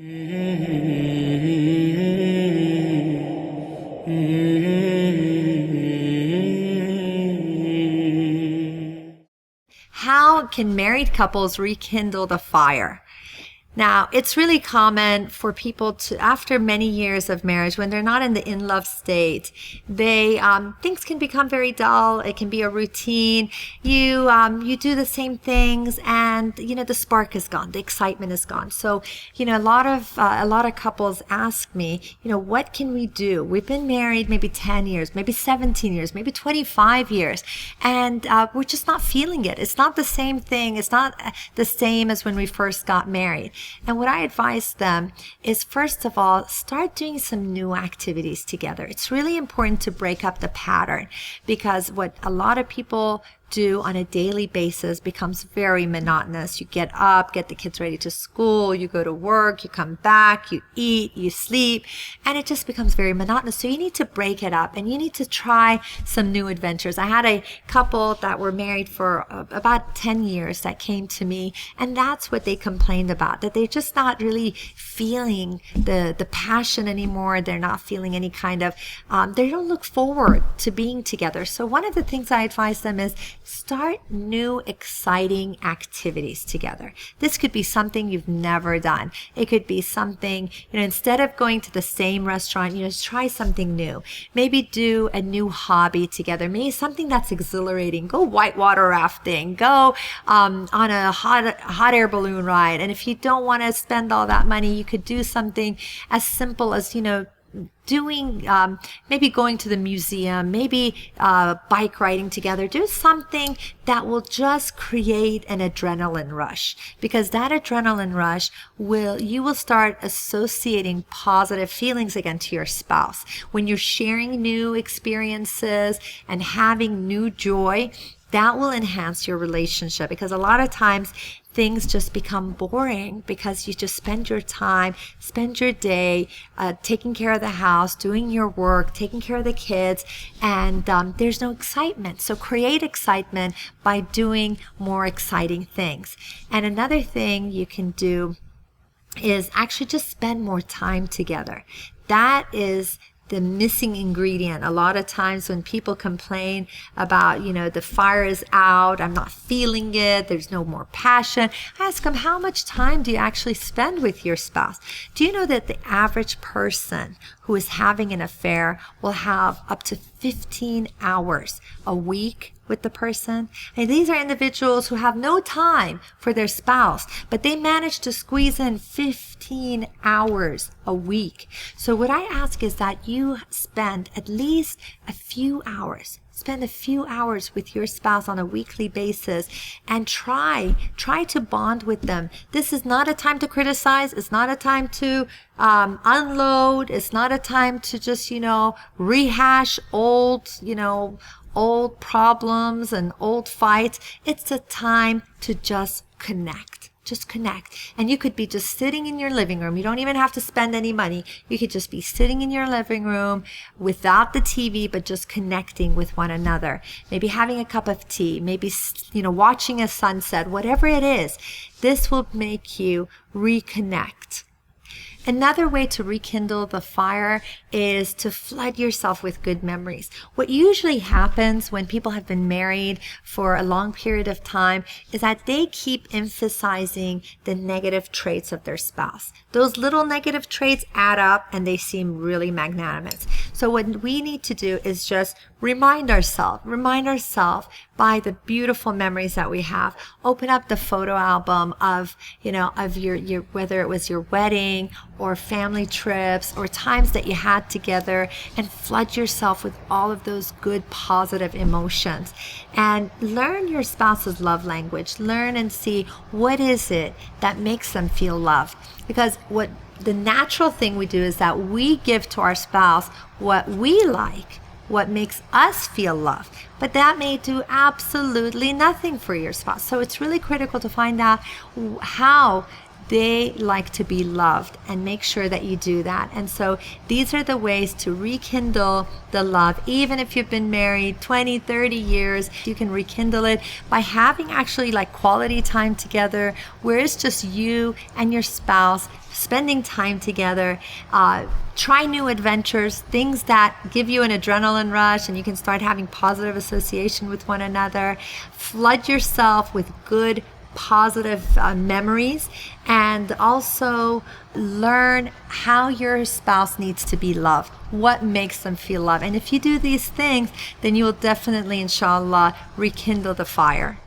How can married couples rekindle the fire? Now, it's really common for people to, after many years of marriage, when they're not in the in-love state, things can become very dull. It can be a routine. You do the same things, and the spark is gone, the excitement is gone. So, a lot of couples ask me, what can we do? We've been married maybe 10 years, maybe 17 years, maybe 25 years, and we're just not feeling it. It's not the same thing. It's not the same as when we first got married. And what I advise them is, first of all, start doing some new activities together. It's really important to break up the pattern, because what a lot of people do on a daily basis becomes very monotonous. You get up, get the kids ready to school, you go to work, you come back, you eat, you sleep, and it just becomes very monotonous. So you need to break it up, and you need to try some new adventures. I had a couple that were married for about 10 years that came to me, and that's what they complained about, that they're just not really feeling the passion anymore. They're not feeling any kind of, they don't look forward to being together. So one of the things I advise them is start new, exciting activities together. This could be something you've never done. It could be something, instead of going to the same restaurant, try something new. Maybe do a new hobby together. Maybe something that's exhilarating. Go whitewater rafting. Go on a hot air balloon ride. And if you don't want to spend all that money, you could do something as simple as, doing, maybe going to the museum, maybe bike riding together. Do something that will just create an adrenaline rush, because that adrenaline rush you will start associating positive feelings again to your spouse. When you're sharing new experiences and having new joy, that will enhance your relationship, because a lot of times things just become boring because you just spend your day taking care of the house, doing your work, taking care of the kids, and there's no excitement. So create excitement by doing more exciting things. And another thing you can do is actually just spend more time together. That is the missing ingredient. A lot of times when people complain about, the fire is out, I'm not feeling it, there's no more passion, I ask them, how much time do you actually spend with your spouse? Do you know that the average person who is having an affair will have up to 15 hours a week with the person? And these are individuals who have no time for their spouse, but they manage to squeeze in 15 hours a week. So what I ask is that you spend at least a few hours. Spend a few hours with your spouse on a weekly basis and try to bond with them. This is not a time to criticize. It's not a time to unload. It's not a time to just, rehash old problems and old fights. It's a time to just connect. Just connect. And you could be just sitting in your living room. You don't even have to spend any money. You could just be sitting in your living room without the TV, but just connecting with one another. Maybe having a cup of tea, maybe, watching a sunset, whatever it is. This will make you reconnect. Another way to rekindle the fire is to flood yourself with good memories. What usually happens when people have been married for a long period of time is that they keep emphasizing the negative traits of their spouse. Those little negative traits add up and they seem really magnanimous. So what we need to do is just remind ourselves by the beautiful memories that we have. Open up the photo album of your whether it was your wedding or family trips or times that you had together, and flood yourself with all of those good positive emotions. And learn your spouse's love language. Learn and see what is it that makes them feel loved. Because what the natural thing we do is that we give to our spouse what we like, what makes us feel loved, but that may do absolutely nothing for your spouse. So it's really critical to find out how they like to be loved, and make sure that you do that. And so these are the ways to rekindle the love. Even if you've been married 20, 30 years, you can rekindle it by having actually like quality time together, where it's just you and your spouse spending time together. Try new adventures, things that give you an adrenaline rush and you can start having positive association with one another. Flood yourself with good, positive memories, and also learn how your spouse needs to be loved, what makes them feel loved. And if you do these things, then you will definitely, inshallah, rekindle the fire.